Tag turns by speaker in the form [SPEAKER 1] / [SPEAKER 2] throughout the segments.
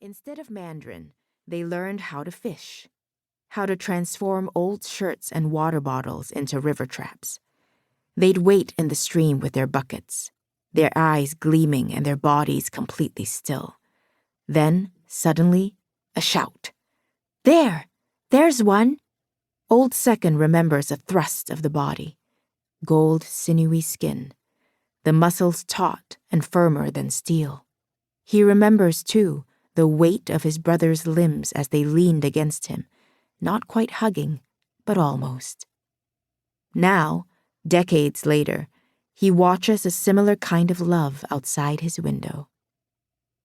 [SPEAKER 1] Instead of Mandarin, they learned how to fish, how to transform old shirts and water bottles into river traps. They'd wait in the stream with their buckets, their eyes gleaming and their bodies completely still. Then, suddenly, a shout. "There! There's one!" Old Second remembers a thrust of the body. Gold, sinewy skin. The muscles taut and firmer than steel. He remembers, too, the weight of his brother's limbs as they leaned against him, not quite hugging, but almost. Now, decades later, he watches a similar kind of love outside his window.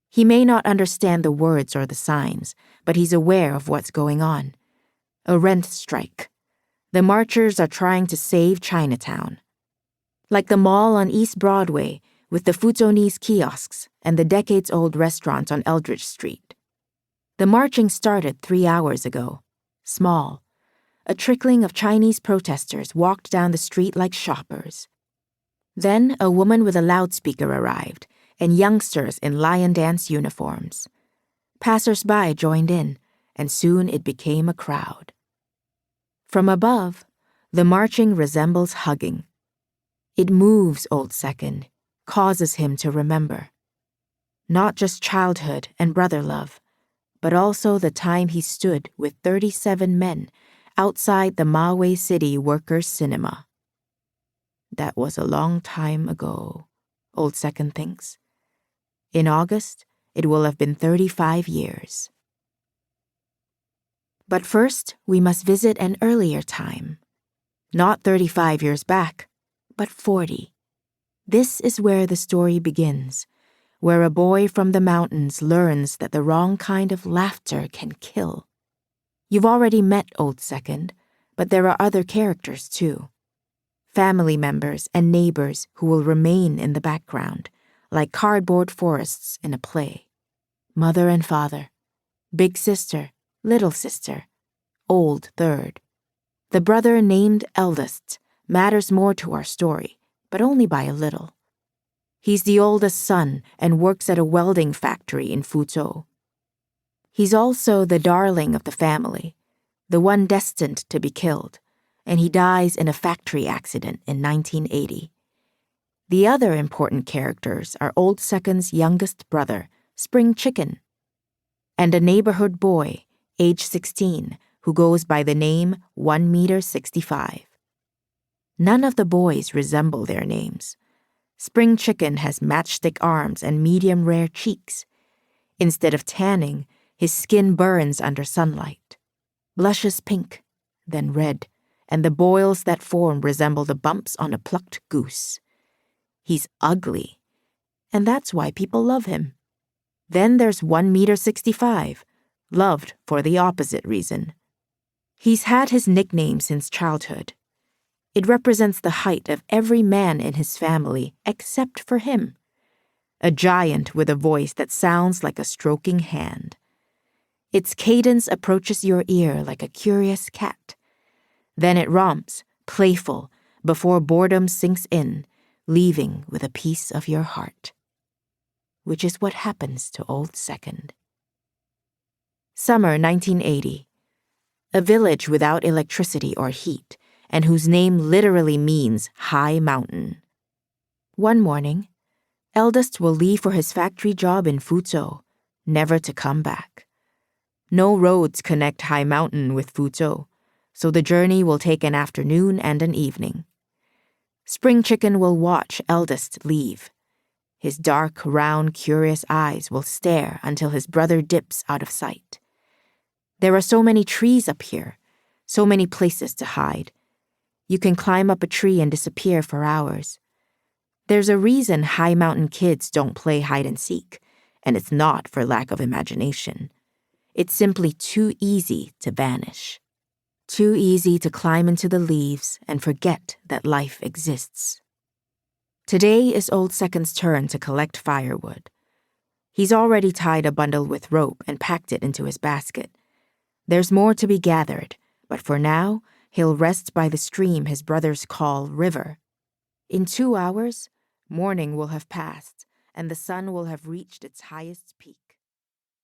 [SPEAKER 1] He may not understand the words or the signs, but he's aware of what's going on. A rent strike. The marchers are trying to save Chinatown. Like the mall on East Broadway, with the Fuzhou kiosks and the decades-old restaurant on Eldridge Street. The marching started 3 hours ago. Small. A trickling of Chinese protesters walked down the street like shoppers. Then a woman with a loudspeaker arrived, and youngsters in lion dance uniforms. Passers-by joined in, and soon it became a crowd. From above, the marching resembles hugging. It moves Old Second, causes him to remember. Not just childhood and brother love, but also the time he stood with 37 men outside the Maui City Workers' Cinema. That was a long time ago, Old Second thinks. In August, it will have been 35 years. But first, we must visit an earlier time. Not 35 years back, but 40. This is where the story begins, where a boy from the mountains learns that the wrong kind of laughter can kill. You've already met Old Second, but there are other characters too. Family members and neighbors who will remain in the background, like cardboard forests in a play. Mother and father, big sister, little sister, old third. The brother named eldest matters more to our story, but only by a little. He's the oldest son and works at a welding factory in Fuzhou. He's also the darling of the family, the one destined to be killed, and he dies in a factory accident in 1980. The other important characters are Old Second's youngest brother, Spring Chicken, and a neighborhood boy, age 16, who goes by the name 1.65 meters. None of the boys resemble their names. Spring Chicken has matchstick arms and medium-rare cheeks. Instead of tanning, his skin burns under sunlight. Blushes pink, then red, and the boils that form resemble the bumps on a plucked goose. He's ugly, and that's why people love him. Then there's 1.65 meters, loved for the opposite reason. He's had his nickname since childhood. It represents the height of every man in his family except for him. A giant with a voice that sounds like a stroking hand. Its cadence approaches your ear like a curious cat. Then it romps, playful, before boredom sinks in, leaving with a piece of your heart. Which is what happens to Old Second. Summer 1980. A village without electricity or heat, and whose name literally means high mountain. One morning, eldest will leave for his factory job in Fuzhou, never to come back. No roads connect High Mountain with Fuzhou, so the journey will take an afternoon and an evening. Spring Chicken will watch eldest leave. His dark, round, curious eyes will stare until his brother dips out of sight. There are so many trees up here, so many places to hide. You can climb up a tree and disappear for hours. There's a reason high mountain kids don't play hide and seek, and it's not for lack of imagination. It's simply too easy to vanish. Too easy to climb into the leaves and forget that life exists. Today is Old Second's turn to collect firewood. He's already tied a bundle with rope and packed it into his basket. There's more to be gathered, but for now, he'll rest by the stream his brothers call River. In 2 hours, morning will have passed, and the sun will have reached its highest peak.